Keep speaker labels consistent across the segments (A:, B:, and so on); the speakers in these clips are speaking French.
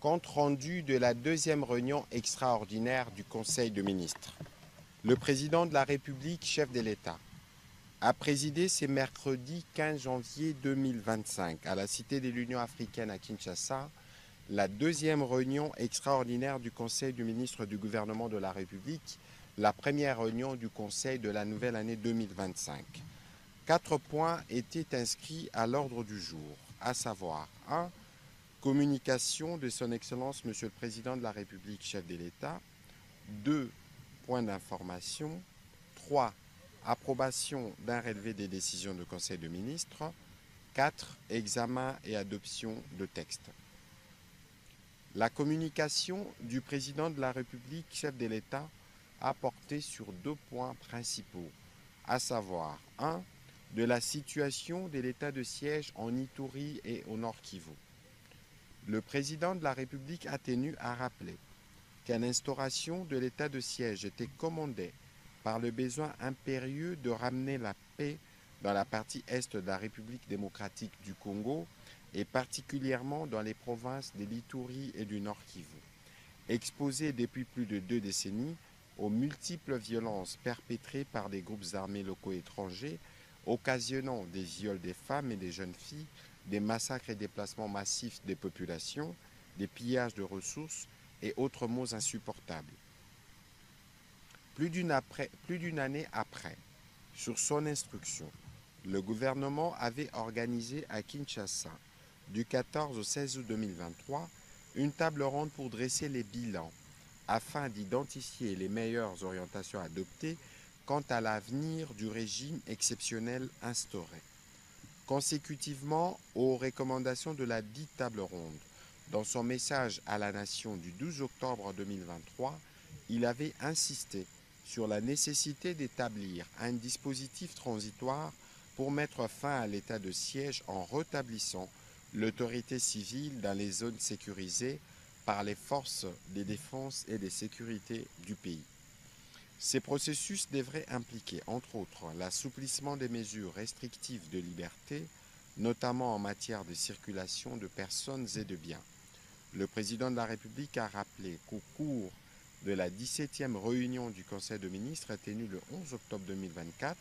A: Compte rendu de la deuxième réunion extraordinaire du Conseil de ministres. Le président de la République, chef de l'État, a présidé ce mercredi 15 janvier 2025 à la Cité de l'Union africaine à Kinshasa la deuxième réunion extraordinaire du Conseil des ministres du gouvernement de la République, la première réunion du Conseil de la nouvelle année 2025. 4 points étaient inscrits à l'ordre du jour, à savoir 1. Communication de son Excellence Monsieur le Président de la République, chef de l'État. 2. Points d'information. 3. Approbation d'un relevé des décisions du Conseil des ministres. 4. Examen et adoption de textes. La communication du Président de la République, chef de l'État, a porté sur 2 points principaux, à savoir 1. De la situation de l'état de siège en Ituri et au Nord Kivu. Le Président de la République a tenu à rappeler qu'à l'instauration de l'état de siège était commandée par le besoin impérieux de ramener la paix dans la partie est de la République démocratique du Congo et particulièrement dans les provinces de l'Ituri et du Nord Kivu, exposées depuis plus de 2 décennies aux multiples violences perpétrées par des groupes armés locaux étrangers, occasionnant des viols des femmes et des jeunes filles, des massacres et déplacements massifs des populations, des pillages de ressources et autres maux insupportables. Plus d'une année après, sur son instruction, le gouvernement avait organisé à Kinshasa, du 14 au 16 août 2023, une table ronde pour dresser les bilans afin d'identifier les meilleures orientations adoptées quant à l'avenir du régime exceptionnel instauré. Consécutivement aux recommandations de la dite table ronde, dans son message à la nation du 12 octobre 2023, il avait insisté sur la nécessité d'établir un dispositif transitoire pour mettre fin à l'état de siège en rétablissant l'autorité civile dans les zones sécurisées par les forces de défense et de sécurité du pays. Ces processus devraient impliquer, entre autres, l'assouplissement des mesures restrictives de liberté, notamment en matière de circulation de personnes et de biens. Le président de la République a rappelé qu'au cours de la 17e réunion du Conseil des ministres tenue le 11 octobre 2024,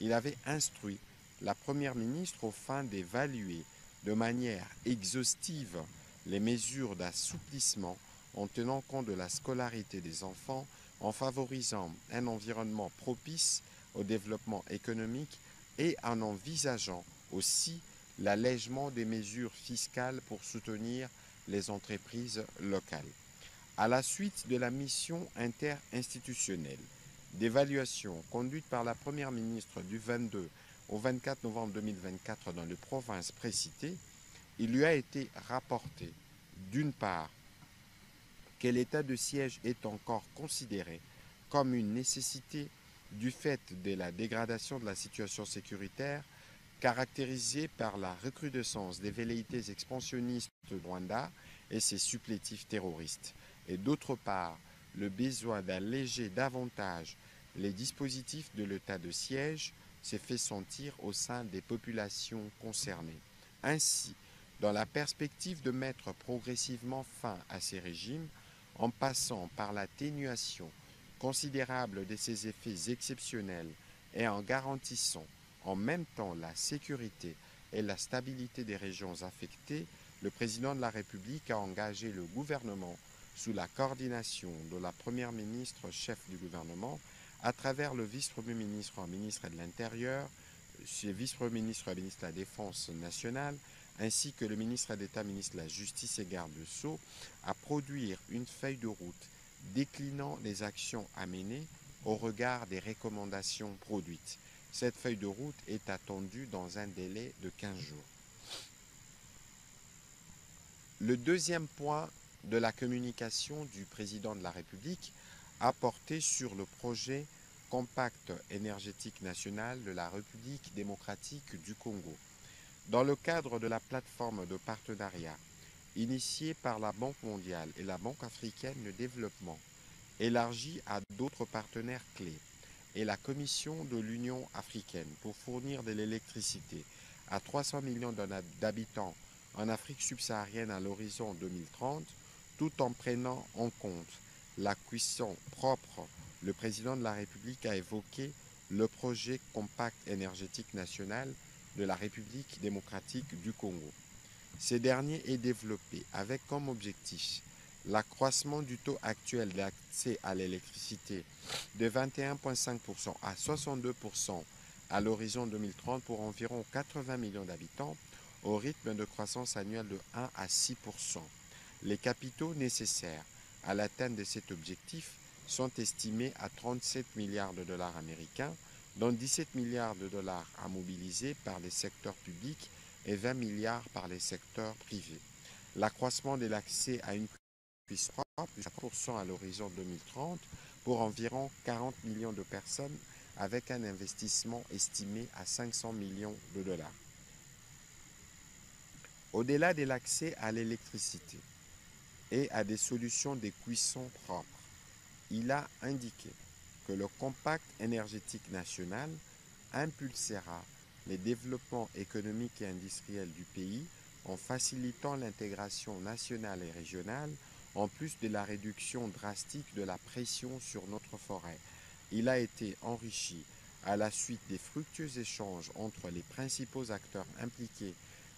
A: il avait instruit la Première ministre aux fins d'évaluer de manière exhaustive les mesures d'assouplissement en tenant compte de la scolarité des enfants, en favorisant un environnement propice au développement économique et en envisageant aussi l'allègement des mesures fiscales pour soutenir les entreprises locales. À la suite de la mission interinstitutionnelle d'évaluation conduite par la Première ministre du 22 au 24 novembre 2024 dans les provinces précitées, il lui a été rapporté, d'une part, que l'état de siège est encore considéré comme une nécessité du fait de la dégradation de la situation sécuritaire caractérisée par la recrudescence des velléités expansionnistes de Rwanda et ses supplétifs terroristes, et d'autre part, le besoin d'alléger davantage les dispositifs de l'état de siège s'est fait sentir au sein des populations concernées. Ainsi, dans la perspective de mettre progressivement fin à ces régimes, en passant par l'atténuation considérable de ces effets exceptionnels et en garantissant en même temps la sécurité et la stabilité des régions affectées, le président de la République a engagé le gouvernement sous la coordination de la Première ministre chef du gouvernement à travers le vice-premier ministre, ministre de l'Intérieur, le vice-premier ministre, ministre de la Défense nationale, ainsi que le ministre d'État, ministre de la Justice et garde de Sceaux, à produire une feuille de route déclinant les actions à mener au regard des recommandations produites. Cette feuille de route est attendue dans un délai de 15 jours. Le deuxième point de la communication du président de la République a porté sur le projet Compact énergétique national de la République démocratique du Congo. Dans le cadre de la plateforme de partenariat initiée par la Banque mondiale et la Banque africaine de développement, élargie à d'autres partenaires clés, et la Commission de l'Union africaine pour fournir de l'électricité à 300 millions d'habitants en Afrique subsaharienne à l'horizon 2030, tout en prenant en compte la cuisson propre. Le président de la République a évoqué le projet Compact énergétique national de la République démocratique du Congo. Ce dernier est développé avec comme objectif l'accroissement du taux actuel d'accès à l'électricité de 21,5% à 62% à l'horizon 2030 pour environ 80 millions d'habitants au rythme de croissance annuelle de 1 à 6%. Les capitaux nécessaires à l'atteinte de cet objectif sont estimés à 37 milliards de dollars américains, dont 17 milliards de dollars à mobiliser par les secteurs publics et 20 milliards par les secteurs privés. L'accroissement de l'accès à une puissance propre de 5% à l'horizon 2030 pour environ 40 millions de personnes avec un investissement estimé à 500 millions de dollars. Au-delà de l'accès à l'électricité et à des solutions de cuisson propres, il a indiqué que le Compact énergétique national impulsera les développements économiques et industriels du pays en facilitant l'intégration nationale et régionale, en plus de la réduction drastique de la pression sur notre forêt. Il a été enrichi à la suite des fructueux échanges entre les principaux acteurs impliqués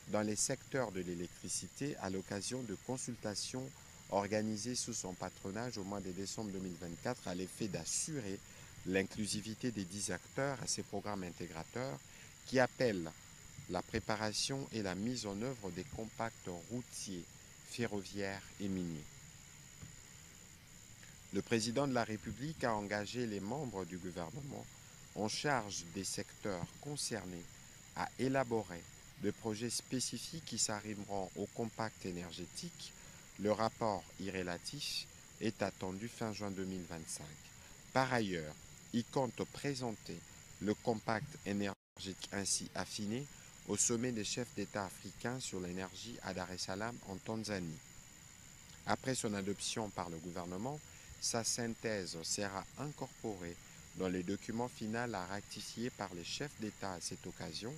A: dans les secteurs de l'électricité à l'occasion de consultations organisées sous son patronage au mois de décembre 2024 à l'effet d'assurer l'inclusivité des 10 acteurs à ces programmes intégrateurs qui appellent la préparation et la mise en œuvre des compacts routiers, ferroviaires et miniers. Le président de la République a engagé les membres du gouvernement en charge des secteurs concernés à élaborer des projets spécifiques qui s'arrimeront au compact énergétique. Le rapport y relatif est attendu fin juin 2025. Par ailleurs, il compte présenter le compact énergétique ainsi affiné au sommet des chefs d'État africains sur l'énergie à Dar es Salaam en Tanzanie. Après son adoption par le gouvernement, sa synthèse sera incorporée dans le document final à ratifier par les chefs d'État à cette occasion,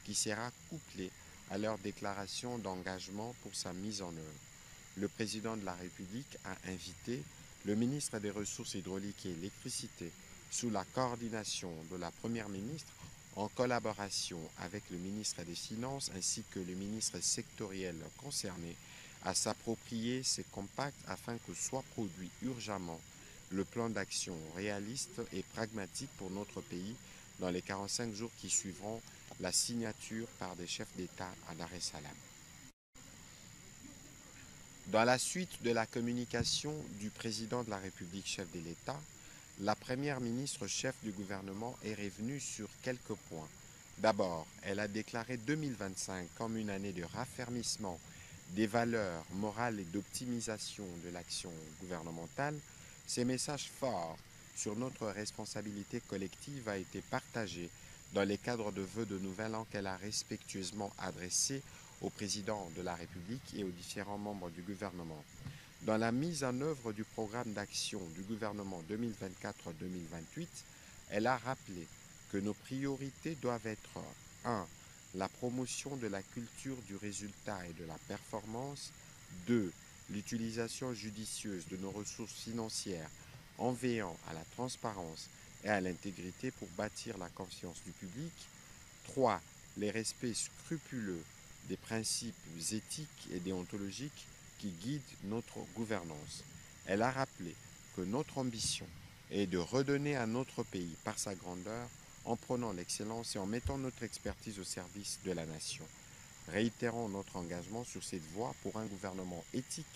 A: qui sera couplé à leur déclaration d'engagement pour sa mise en œuvre. Le président de la République a invité le ministre des Ressources hydrauliques et électricité, sous la coordination de la Première ministre, en collaboration avec le ministre des Finances ainsi que le ministre sectoriel concerné, à s'approprier ces compacts afin que soit produit urgemment le plan d'action réaliste et pragmatique pour notre pays dans les 45 jours qui suivront la signature par des chefs d'État à Dar es Salaam. Dans la suite de la communication du président de la République, chef de l'État, la première ministre chef du gouvernement est revenue sur quelques points. D'abord, elle a déclaré 2025 comme une année de raffermissement des valeurs morales et d'optimisation de l'action gouvernementale. Ces messages forts sur notre responsabilité collective a été partagé dans les cadres de vœux de nouvel an qu'elle a respectueusement adressés au président de la République et aux différents membres du gouvernement. Dans la mise en œuvre du programme d'action du gouvernement 2024-2028, elle a rappelé que nos priorités doivent être 1. La promotion de la culture du résultat et de la performance. 2. L'utilisation judicieuse de nos ressources financières en veillant à la transparence et à l'intégrité pour bâtir la confiance du public. 3. Les respects scrupuleux des principes éthiques et déontologiques qui guident notre gouvernance. Elle a rappelé que notre ambition est de redonner à notre pays par sa grandeur en prenant l'excellence et en mettant notre expertise au service de la nation. Réitérons notre engagement sur cette voie pour un gouvernement éthique,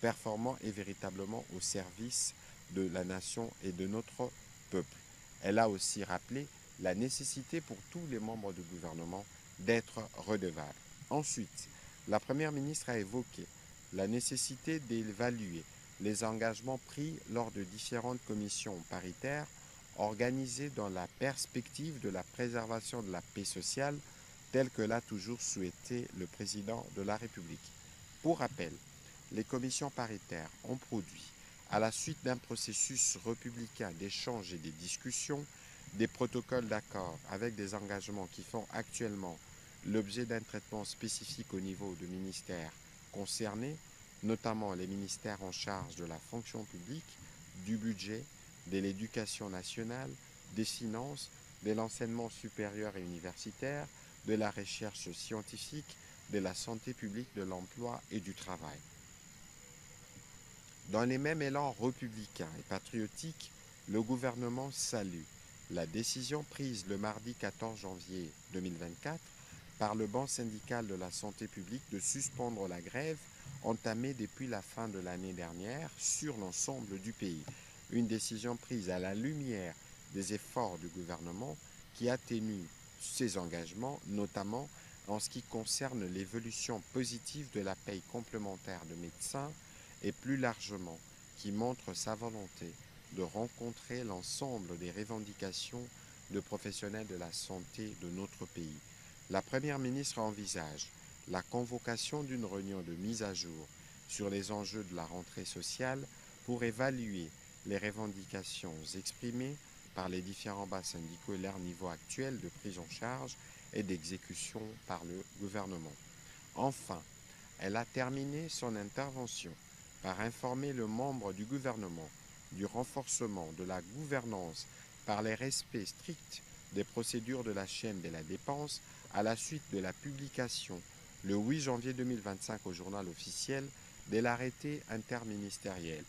A: performant et véritablement au service de la nation et de notre peuple. Elle a aussi rappelé la nécessité pour tous les membres du gouvernement d'être redevables. Ensuite, la Première ministre a évoqué la nécessité d'évaluer les engagements pris lors de différentes commissions paritaires organisées dans la perspective de la préservation de la paix sociale telle que l'a toujours souhaité le président de la République. Pour rappel, les commissions paritaires ont produit, à la suite d'un processus républicain d'échange et de discussions, des protocoles d'accord avec des engagements qui font actuellement l'objet d'un traitement spécifique au niveau du ministère concerné, notamment les ministères en charge de la fonction publique, du budget, de l'éducation nationale, des finances, de l'enseignement supérieur et universitaire, de la recherche scientifique, de la santé publique, de l'emploi et du travail. Dans les mêmes élans républicains et patriotiques, le gouvernement salue la décision prise le mardi 14 janvier 2024 par le banc syndical de la santé publique de suspendre la grève entamée depuis la fin de l'année dernière sur l'ensemble du pays. Une décision prise à la lumière des efforts du gouvernement qui atténue ses engagements, notamment en ce qui concerne l'évolution positive de la paye complémentaire de médecins et plus largement qui montre sa volonté de rencontrer l'ensemble des revendications de professionnels de la santé de notre pays. La Première ministre envisage la convocation d'une réunion de mise à jour sur les enjeux de la rentrée sociale pour évaluer les revendications exprimées par les différents bas syndicaux et leur niveau actuel de prise en charge et d'exécution par le gouvernement. Enfin, elle a terminé son intervention par informer le membre du gouvernement du renforcement de la gouvernance par les respects stricts des procédures de la chaîne de la dépense à la suite de la publication le 8 janvier 2025 au journal officiel de l'arrêté interministériel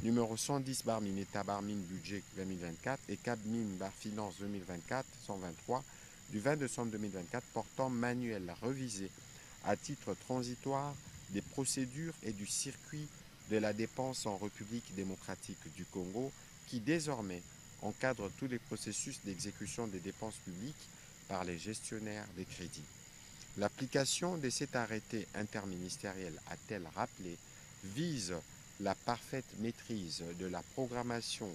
A: numéro 110/min État/min budget 2024 et Cap/min/finance 2024-123 du 20 décembre 2024 portant manuel révisé à titre transitoire des procédures et du circuit de la dépense en République démocratique du Congo qui désormais encadre tous les processus d'exécution des dépenses publiques par les gestionnaires des crédits. L'application de cet arrêté interministériel, a-t-elle rappelé, vise la parfaite maîtrise de la programmation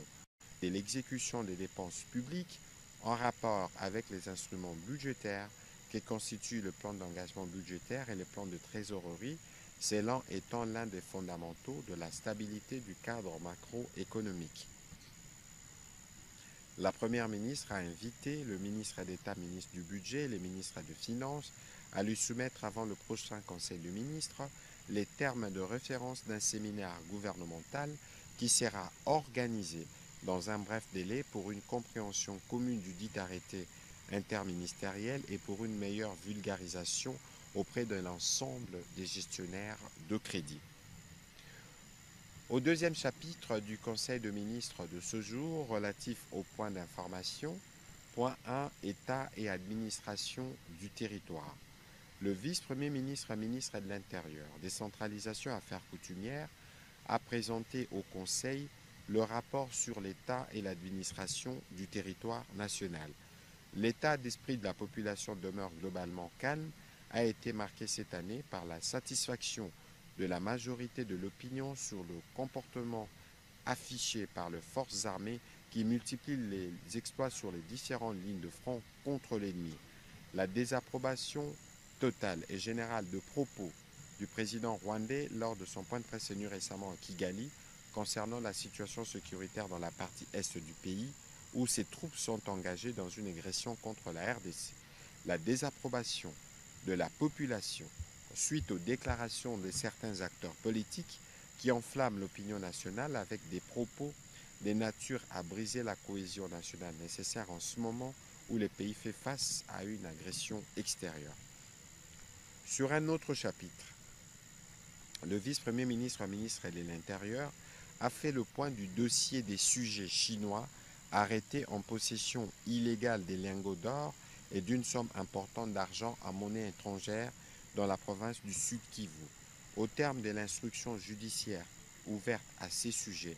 A: et l'exécution des dépenses publiques en rapport avec les instruments budgétaires qui constituent le plan d'engagement budgétaire et le plan de trésorerie, cela étant l'un des fondamentaux de la stabilité du cadre macroéconomique. La Première ministre a invité le ministre d'État, ministre du Budget et les ministres des Finances à lui soumettre avant le prochain Conseil des ministres les termes de référence d'un séminaire gouvernemental qui sera organisé dans un bref délai pour une compréhension commune du dit arrêté interministériel et pour une meilleure vulgarisation auprès de l'ensemble des gestionnaires de crédit. Au deuxième chapitre du Conseil des ministres de ce jour, relatif au point d'information, point 1, État et administration du territoire. Le vice-premier ministre, ministre de l'Intérieur, décentralisation affaires coutumières, a présenté au Conseil le rapport sur l'État et l'administration du territoire national. L'état d'esprit de la population demeure globalement calme, a été marqué cette année par la satisfaction de la majorité de l'opinion sur le comportement affiché par les forces armées qui multiplient les exploits sur les différentes lignes de front contre l'ennemi. La désapprobation totale et générale de propos du président rwandais lors de son point de presse tenu récemment à Kigali concernant la situation sécuritaire dans la partie est du pays où ses troupes sont engagées dans une agression contre la RDC. La désapprobation de la population suite aux déclarations de certains acteurs politiques qui enflamment l'opinion nationale avec des propos de nature à briser la cohésion nationale nécessaire en ce moment où le pays fait face à une agression extérieure. Sur un autre chapitre, le vice-premier ministre, ministre de l'Intérieur, a fait le point du dossier des sujets chinois arrêtés en possession illégale des lingots d'or et d'une somme importante d'argent à monnaie étrangère dans la province du Sud Kivu. Au terme de l'instruction judiciaire ouverte à ces sujets,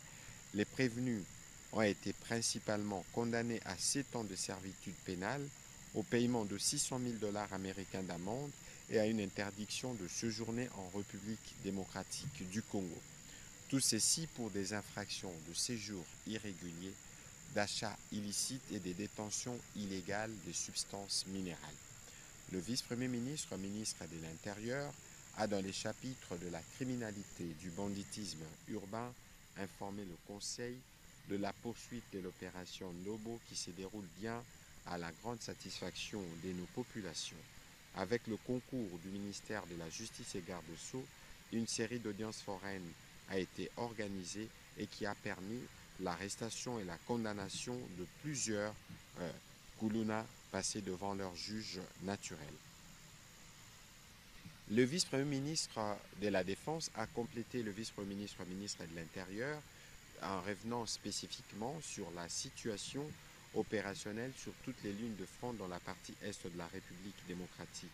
A: les prévenus ont été principalement condamnés à 7 ans de servitude pénale, au paiement de 600 000 $ américains d'amende et à une interdiction de séjourner en République démocratique du Congo. Tout ceci pour des infractions de séjour irrégulier, d'achat illicite et des détentions illégales des substances minérales. Le vice-premier ministre, ministre de l'Intérieur, a dans les chapitres de la criminalité, du banditisme urbain, informé le Conseil de la poursuite de l'opération Lobo qui se déroule bien à la grande satisfaction de nos populations. Avec le concours du ministère de la Justice et Garde-Sceaux, une série d'audiences foraines a été organisée et qui a permis l'arrestation et la condamnation de plusieurs Kuluna passés devant leur juge naturel. Le vice-premier ministre de la Défense a complété le vice-premier ministre de l'Intérieur en revenant spécifiquement sur la situation opérationnelle sur toutes les lignes de front dans la partie est de la République démocratique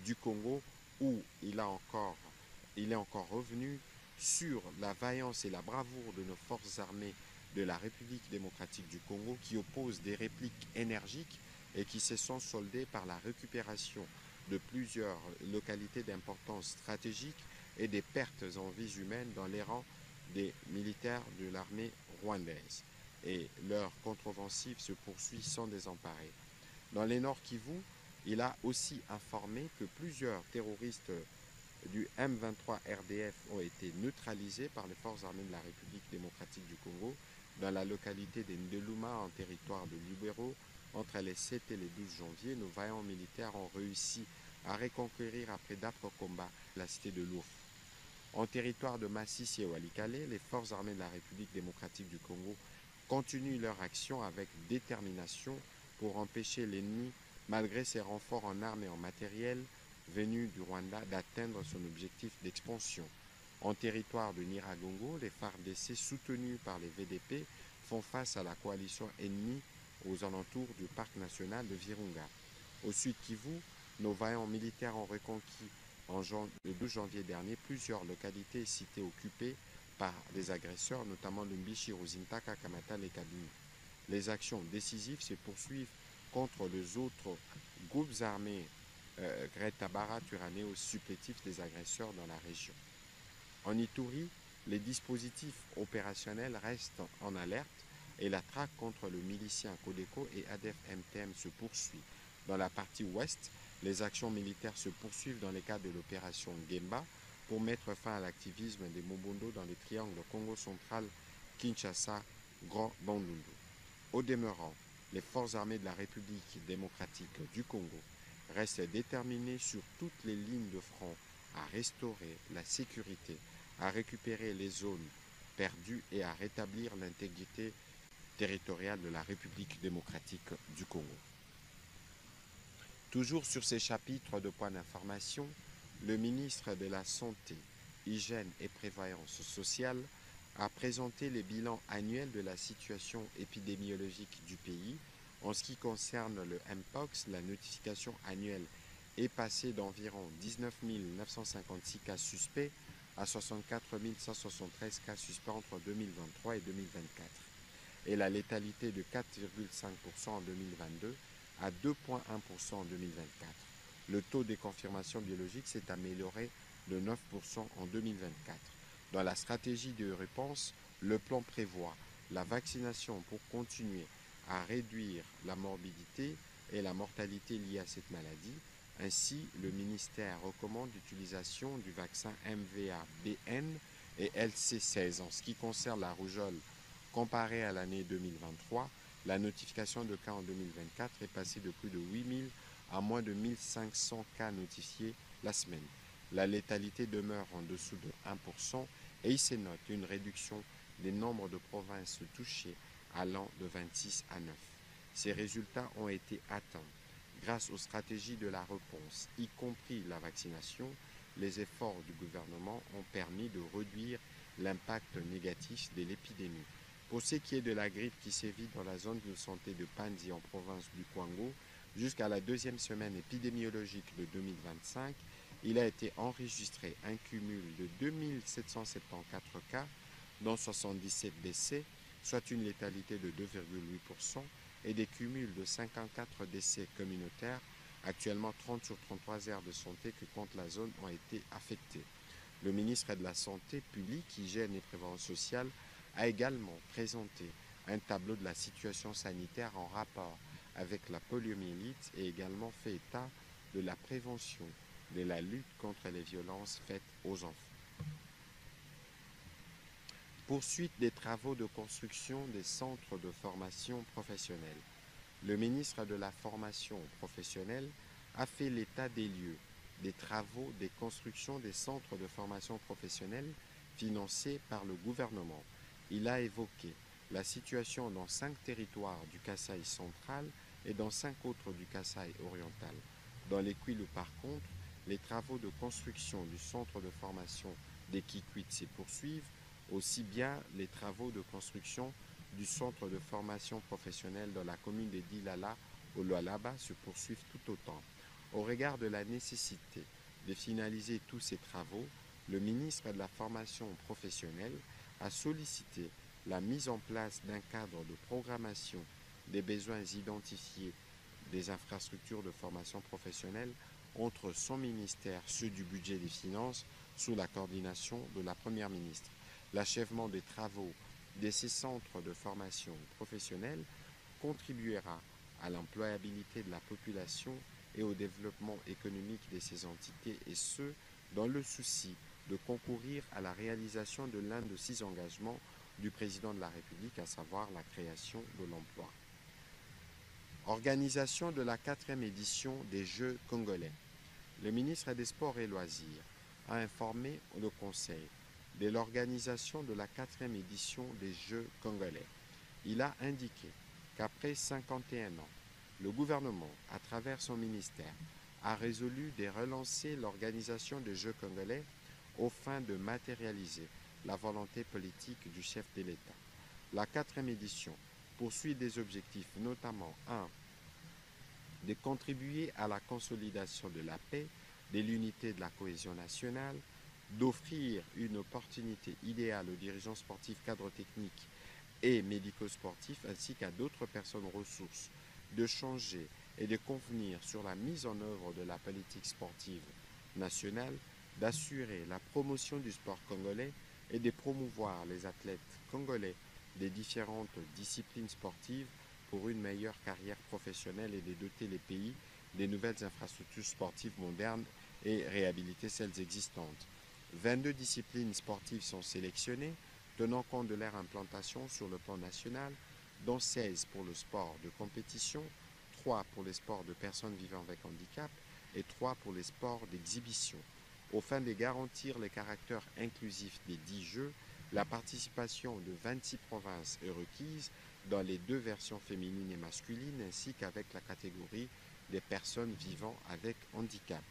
A: du Congo, où il est encore revenu sur la vaillance et la bravoure de nos forces armées de la République démocratique du Congo, qui opposent des répliques énergiques et qui se sont soldées par la récupération de plusieurs localités d'importance stratégique et des pertes en vies humaines dans les rangs des militaires de l'armée rwandaise. Et leur contre-offensive se poursuit sans désemparer. Dans les Nord Kivu, il a aussi informé que plusieurs terroristes du M23 RDF ont été neutralisés par les forces armées de la République démocratique du Congo dans la localité de Ndeluma en territoire de Lubero. Entre les 7 et les 12 janvier, nos vaillants militaires ont réussi à reconquérir après d'âpres combats la cité de Louf. En territoire de Massissi et Walikale, les forces armées de la République démocratique du Congo continuent leur action avec détermination pour empêcher l'ennemi, malgré ses renforts en armes et en matériel venus du Rwanda, d'atteindre son objectif d'expansion. En territoire de Nyiragongo, les FARDC soutenus par les VDP font face à la coalition ennemie aux alentours du parc national de Virunga. Au sud Kivu, nos vaillants militaires ont reconquis le 12 janvier dernier plusieurs localités et cités occupées par des agresseurs, notamment Lumbishi, Ruzintaka, Kamatale et Kabini. Les actions décisives se poursuivent contre les autres groupes armés Gretabara, Turaneo, supplétifs des agresseurs dans la région. En Ituri, les dispositifs opérationnels restent en alerte et la traque contre le milicien Codeco et ADF-MTM se poursuit. Dans la partie ouest, les actions militaires se poursuivent dans le cadre de l'opération Gemba pour mettre fin à l'activisme des Mobondo dans les triangles Congo central, Kinshasa, Grand Bandundu. Au demeurant, les forces armées de la République démocratique du Congo restent déterminées sur toutes les lignes de front à restaurer la sécurité, à récupérer les zones perdues et à rétablir l'intégrité territoriale de la République démocratique du Congo. Toujours sur ces chapitres de points d'information, le ministre de la Santé, Hygiène et Prévoyance sociale a présenté les bilans annuels de la situation épidémiologique du pays. En ce qui concerne le Mpox, la notification annuelle est passée d'environ 19 956 cas suspects à 64 173 cas suspects entre 2023 et 2024, et la létalité de 4,5% en 2022 à 2,1% en 2024. Le taux de confirmation biologique s'est amélioré de 9% en 2024. Dans la stratégie de réponse, le plan prévoit la vaccination pour continuer à réduire la morbidité et la mortalité liée à cette maladie. Ainsi, le ministère recommande l'utilisation du vaccin MVA-BN et LC16. En ce qui concerne la rougeole, comparé à l'année 2023, la notification de cas en 2024 est passée de plus de 8 000 à moins de 1 500 cas notifiés la semaine. La létalité demeure en dessous de 1% et il se note une réduction des nombres de provinces touchées allant de 26 à 9. Ces résultats ont été atteints grâce aux stratégies de la réponse, y compris la vaccination. Les efforts du gouvernement ont permis de réduire l'impact négatif de l'épidémie. Pour ce qui est de la grippe qui sévit dans la zone de santé de Panzi en province du Kwango, jusqu'à la deuxième semaine épidémiologique de 2025, il a été enregistré un cumul de 2774 cas, dont 77 décès, soit une létalité de 2,8%, et des cumuls de 54 décès communautaires. Actuellement, 30 sur 33 aires de santé que compte la zone ont été affectées. Le ministre de la Santé publique, Hygiène et Prévoyance sociale a également présenté un tableau de la situation sanitaire en rapport avec la poliomyélite et également fait état de la prévention de la lutte contre les violences faites aux enfants. Poursuite des travaux de construction des centres de formation professionnelle. Le ministre de la Formation professionnelle a fait l'état des lieux des travaux des constructions des centres de formation professionnelle financés par le gouvernement. Il a évoqué la situation dans 5 territoires du Kasaï central et dans 5 autres du Kasaï oriental. Dans les Kwilu, par contre, les travaux de construction du centre de formation des Kikwit se poursuivent, aussi bien les travaux de construction du centre de formation professionnelle dans la commune de Dilala au Lualaba se poursuivent tout autant. Au regard de la nécessité de finaliser tous ces travaux, le ministre de la Formation professionnelle a sollicité la mise en place d'un cadre de programmation des besoins identifiés des infrastructures de formation professionnelle entre son ministère, ceux du budget des finances, sous la coordination de la Première ministre. L'achèvement des travaux de ces centres de formation professionnelle contribuera à l'employabilité de la population et au développement économique de ces entités, et ce, dans le souci de concourir à la réalisation de l'un de 6 engagements du président de la République, à savoir la création de l'emploi. Organisation de la 4e édition des Jeux congolais. Le ministre des Sports et Loisirs a informé le Conseil de l'organisation de la 4e édition des Jeux congolais. Il a indiqué qu'après 51 ans, le gouvernement, à travers son ministère, a résolu de relancer l'organisation des Jeux congolais aux fins de matérialiser la volonté politique du chef de l'État. La 4e édition poursuit des objectifs, notamment 1. De contribuer à la consolidation de la paix, de l'unité et de la cohésion nationale, d'offrir une opportunité idéale aux dirigeants sportifs, cadres techniques et médico-sportifs, ainsi qu'à d'autres personnes ressources, de changer et de convenir sur la mise en œuvre de la politique sportive nationale, d'assurer la promotion du sport congolais et de promouvoir les athlètes congolais des différentes disciplines sportives pour une meilleure carrière professionnelle et de doter les pays des nouvelles infrastructures sportives modernes et réhabiliter celles existantes. 22 disciplines sportives sont sélectionnées, tenant compte de leur implantation sur le plan national, dont 16 pour le sport de compétition, 3 pour les sports de personnes vivant avec handicap et 3 pour les sports d'exhibition. Aux fins de garantir le caractère inclusif des 10 Jeux, la participation de 26 provinces est requise dans les 2 versions féminines et masculines, ainsi qu'avec la catégorie des personnes vivant avec handicap.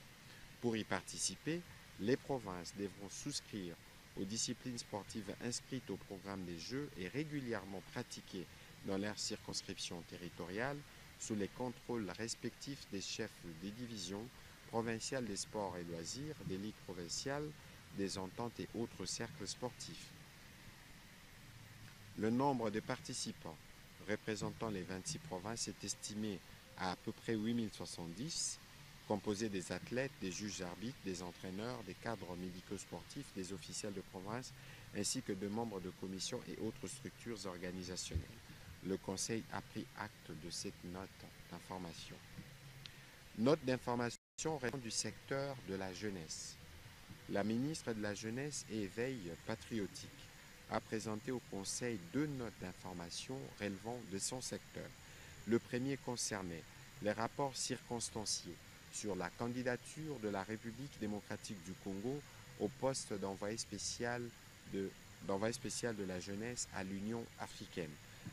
A: Pour y participer, les provinces devront souscrire aux disciplines sportives inscrites au programme des Jeux et régulièrement pratiquées dans leur circonscription territoriale sous les contrôles respectifs des chefs des divisions provinciales des sports et loisirs, des ligues provinciales, des ententes et autres cercles sportifs. Le nombre de participants représentant les 26 provinces est estimé à peu près 8070, composé des athlètes, des juges arbitres, des entraîneurs, des cadres médico-sportifs, des officiels de province, ainsi que de membres de commissions et autres structures organisationnelles. Le Conseil a pris acte de cette note d'information. Note d'information répond du secteur de la jeunesse. La ministre de la Jeunesse et Éveil patriotique a présenté au Conseil 2 notes d'information relevant de son secteur. Le premier concernait les rapports circonstanciés sur la candidature de la République démocratique du Congo au poste d'envoyé spécial de la jeunesse à l'Union africaine.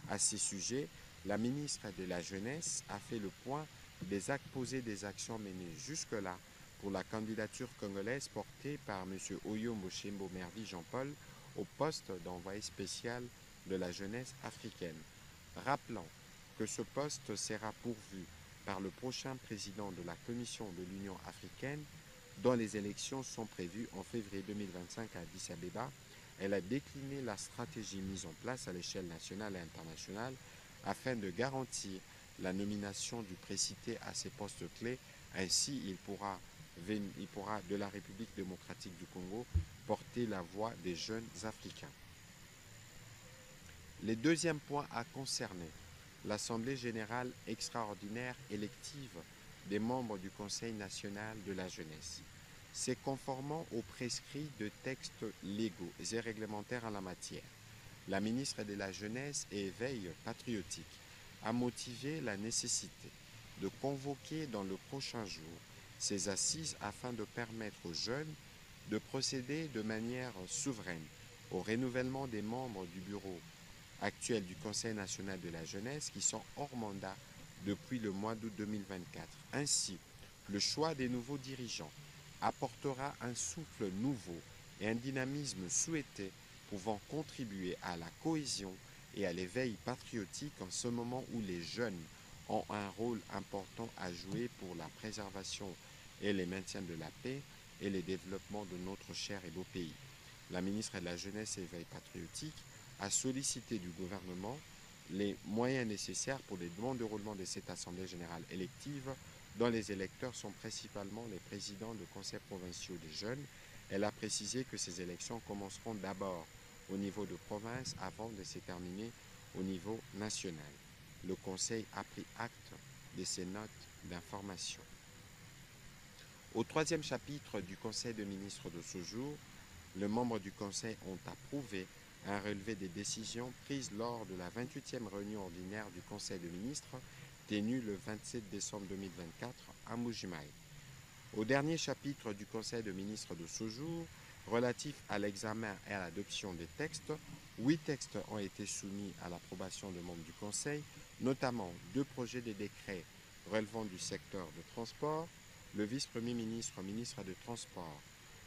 A: À ce sujet, la ministre de la Jeunesse a fait le point des actes posés, des actions menées jusque-là pour la candidature congolaise portée par M. Oyo Moshembo Mervi Jean-Paul au poste d'envoyé spécial de la jeunesse africaine. Rappelant que ce poste sera pourvu par le prochain président de la Commission de l'Union africaine, dont les élections sont prévues en février 2025 à Addis Abeba, elle a décliné la stratégie mise en place à l'échelle nationale et internationale afin de garantir la nomination du précité à ces postes clés. Ainsi, il pourra de la République démocratique du Congo porter la voix des jeunes africains. Le deuxième point a concerné l'Assemblée générale extraordinaire élective des membres du Conseil national de la jeunesse. C'est conformément aux prescrits de textes légaux et réglementaires en la matière. La ministre de la Jeunesse et Éveil patriotique a motivé la nécessité de convoquer dans le prochain jour ces assises afin de permettre aux jeunes de procéder de manière souveraine au renouvellement des membres du bureau actuel du Conseil national de la jeunesse qui sont hors mandat depuis le mois d'août 2024. Ainsi, le choix des nouveaux dirigeants apportera un souffle nouveau et un dynamisme souhaité pouvant contribuer à la cohésion et à l'éveil patriotique en ce moment où les jeunes ont un rôle important à jouer pour la préservation et le maintien de la paix et le développement de notre cher et beau pays. La ministre de la Jeunesse et Éveil patriotique a sollicité du gouvernement les moyens nécessaires pour les demandes de roulement de cette Assemblée générale élective dont les électeurs sont principalement les présidents de conseils provinciaux des jeunes. Elle a précisé que ces élections commenceront d'abord au niveau de province avant de se terminer au niveau national. Le Conseil a pris acte de ces notes d'information. Au troisième chapitre du Conseil des ministres de ce jour, les membres du Conseil ont approuvé un relevé des décisions prises lors de la 28e réunion ordinaire du Conseil des ministres tenue le 27 décembre 2024 à Mbuji-Mayi. Au dernier chapitre du Conseil des ministres de ce jour, relatif à l'examen et à l'adoption des textes, 8 textes ont été soumis à l'approbation des membres du Conseil, notamment 2 projets de décrets relevant du secteur de transport. Le vice-premier ministre, ministre des Transports,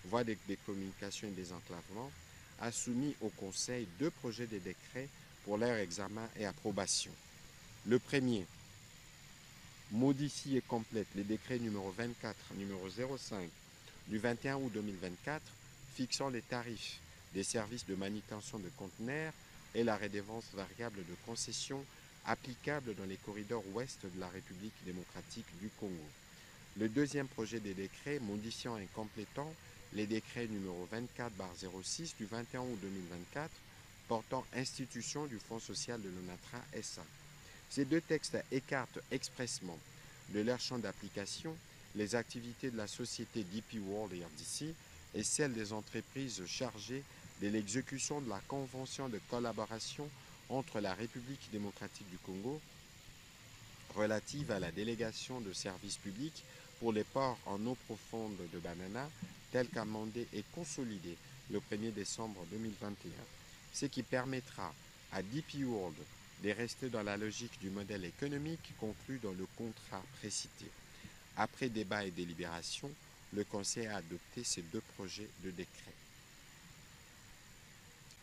A: voie des communications et des enclavements, a soumis au Conseil 2 projets de décrets pour leur examen et approbation. Le premier modifie et complète les décrets numéro 24, numéro 05 du 21 août 2024 fixant les tarifs des services de manutention de conteneurs et la redevance variable de concession applicable dans les corridors ouest de la République démocratique du Congo. Le deuxième projet de décret modifiant et complétant les décrets numéro 24/06 du 21 août 2024 portant institution du Fonds social de l'ONATRA SA. Ces 2 textes écartent expressément de leur champ d'application les activités de la société DP World et RDC et celles des entreprises chargées de l'exécution de la convention de collaboration entre la République démocratique du Congo relative à la délégation de services publics pour les ports en eau profonde de Banana, tel qu'amendé et consolidé le 1er décembre 2021, ce qui permettra à DP World de rester dans la logique du modèle économique conclu dans le contrat précité. Après débat et délibération, le Conseil a adopté ces 2 projets de décret.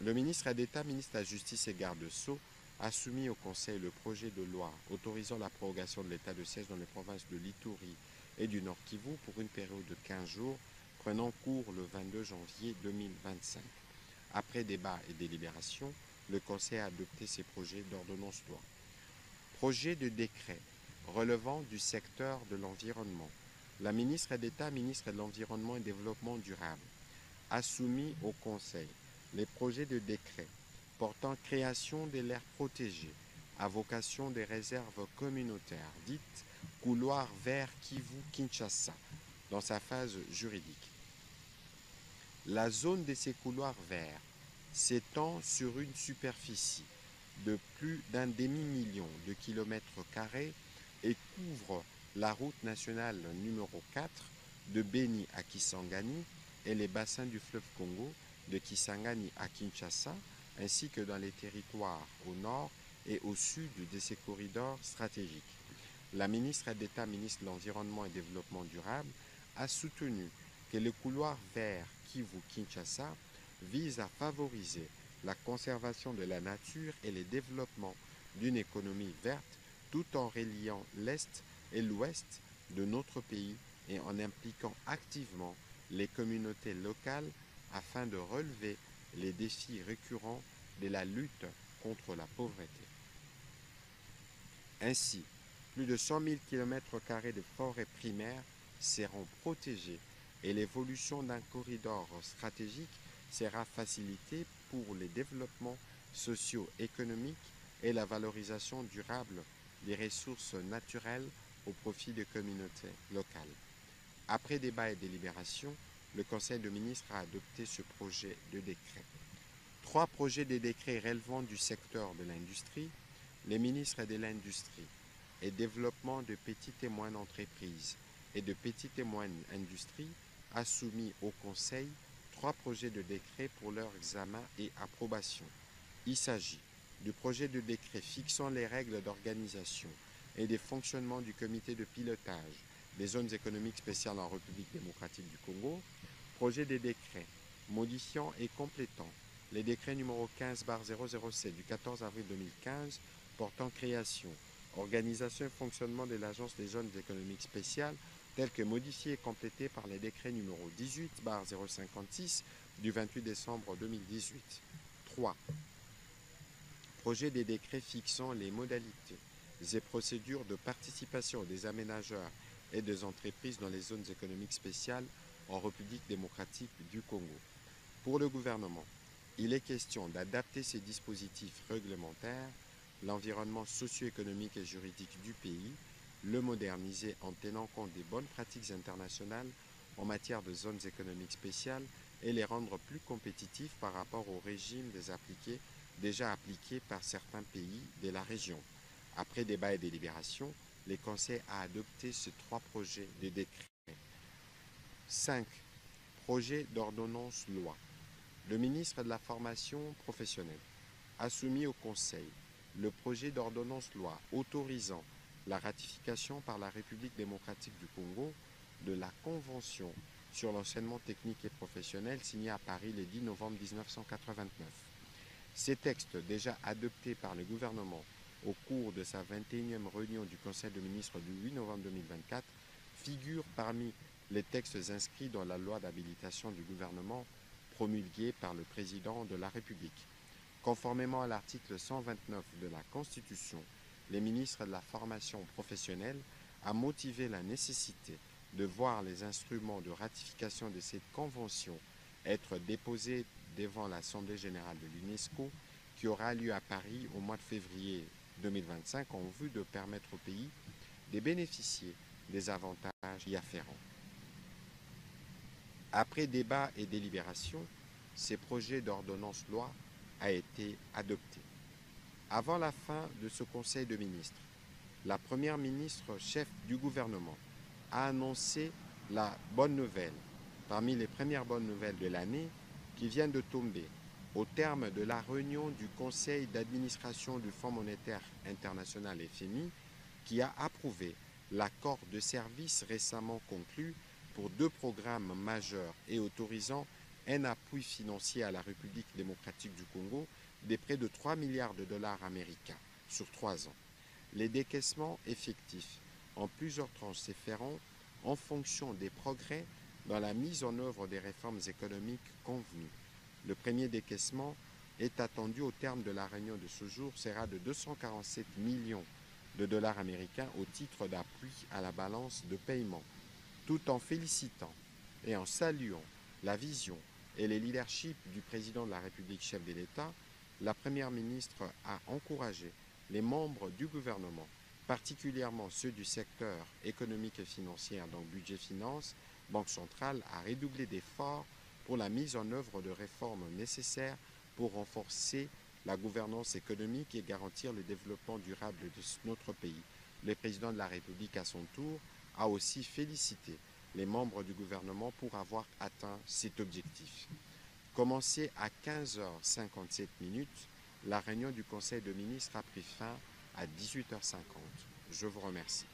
A: Le ministre d'État, ministre de la Justice et garde-sceaux a soumis au Conseil le projet de loi autorisant la prorogation de l'état de siège dans les provinces de l'Ituri et du Nord Kivu pour une période de 15 jours, prenant cours le 22 janvier 2025. Après débat et délibération, le Conseil a adopté ces projets d'ordonnance-loi. Projet de décret relevant du secteur de l'environnement. La ministre d'État, ministre de l'Environnement et du Développement durable, a soumis au Conseil les projets de décret portant création de l'aire protégée à vocation des réserves communautaires, dites couloir vert Kivu-Kinshasa, dans sa phase juridique. La zone de ces couloirs verts s'étend sur une superficie de plus d'un demi-million de kilomètres carrés et couvre la route nationale numéro 4 de Beni à Kisangani et les bassins du fleuve Congo de Kisangani à Kinshasa, ainsi que dans les territoires au nord et au sud de ces corridors stratégiques. La ministre d'État, ministre de l'Environnement et du Développement durable, a soutenu que le couloir vert Kivu-Kinshasa vise à favoriser la conservation de la nature et le développement d'une économie verte tout en reliant l'Est et l'Ouest de notre pays et en impliquant activement les communautés locales afin de relever les défis récurrents de la lutte contre la pauvreté. Ainsi, plus de 100 000 km² de forêts primaires seront protégés et l'évolution d'un corridor stratégique sera facilitée pour les développements socio-économiques et la valorisation durable des ressources naturelles au profit des communautés locales. Après débat et délibération, le Conseil des ministres a adopté ce projet de décret. 3 projets de décret relevant du secteur de l'industrie, les ministres de l'Industrie et Développement de petites et moyennes entreprises, et de petites et moyennes industries a soumis au Conseil 3 projets de décret pour leur examen et approbation. Il s'agit du projet de décret fixant les règles d'organisation et des fonctionnements du comité de pilotage des zones économiques spéciales en République démocratique du Congo, projet de décret modifiant et complétant les décrets numéro 15/007 du 14 avril 2015 portant création, organisation et fonctionnement de l'Agence des zones économiques spéciales tel que modifié et complété par les décrets numéro 18/056 du 28 décembre 2018. 3. Projet des décrets fixant les modalités et procédures de participation des aménageurs et des entreprises dans les zones économiques spéciales en République démocratique du Congo. Pour le gouvernement, il est question d'adapter ces dispositifs réglementaires, l'environnement socio-économique et juridique du pays, le moderniser en tenant compte des bonnes pratiques internationales en matière de zones économiques spéciales et les rendre plus compétitifs par rapport au régime déjà appliqué par certains pays de la région. Après débat et délibération, le Conseil a adopté ces 3 projets de décret. 5. Projet d'ordonnance loi. Le ministre de la Formation professionnelle a soumis au Conseil le projet d'ordonnance loi autorisant la ratification par la République démocratique du Congo de la Convention sur l'enseignement technique et professionnel signée à Paris le 10 novembre 1989. Ces textes, déjà adoptés par le gouvernement au cours de sa 21e réunion du Conseil des ministres du 8 novembre 2024, figurent parmi les textes inscrits dans la loi d'habilitation du gouvernement promulguée par le président de la République. Conformément à l'article 129 de la Constitution, le ministre de la Formation professionnelle a motivé la nécessité de voir les instruments de ratification de cette convention être déposés devant l'Assemblée générale de l'UNESCO qui aura lieu à Paris au mois de février 2025 en vue de permettre au pays de bénéficier des avantages y afférents. Après débat et délibération, ces projets d'ordonnance loi a été adopté. Avant la fin de ce Conseil de ministres, la Première ministre chef du gouvernement a annoncé la bonne nouvelle, parmi les premières bonnes nouvelles de l'année, qui vient de tomber au terme de la réunion du Conseil d'administration du Fonds monétaire international FMI, qui a approuvé l'accord de service récemment conclu pour 2 programmes majeurs et autorisant un appui financier à la République démocratique du Congo de près de 3 milliards de dollars américains sur 3 ans. Les décaissements effectifs en plusieurs tranches se feront en fonction des progrès dans la mise en œuvre des réformes économiques convenues. Le premier décaissement est attendu au terme de la réunion de ce jour, sera de 247 millions de dollars américains au titre d'appui à la balance de paiement, tout en félicitant et en saluant la vision et le leadership du président de la République, chef de l'État. La Première ministre a encouragé les membres du gouvernement, particulièrement ceux du secteur économique et financier, donc budget finance, Banque centrale, à redoubler d'efforts pour la mise en œuvre de réformes nécessaires pour renforcer la gouvernance économique et garantir le développement durable de notre pays. Le président de la République, à son tour, a aussi félicité les membres du gouvernement pour avoir atteint cet objectif. Commencée à 15h57, la réunion du Conseil de ministres a pris fin à 18h50. Je vous remercie.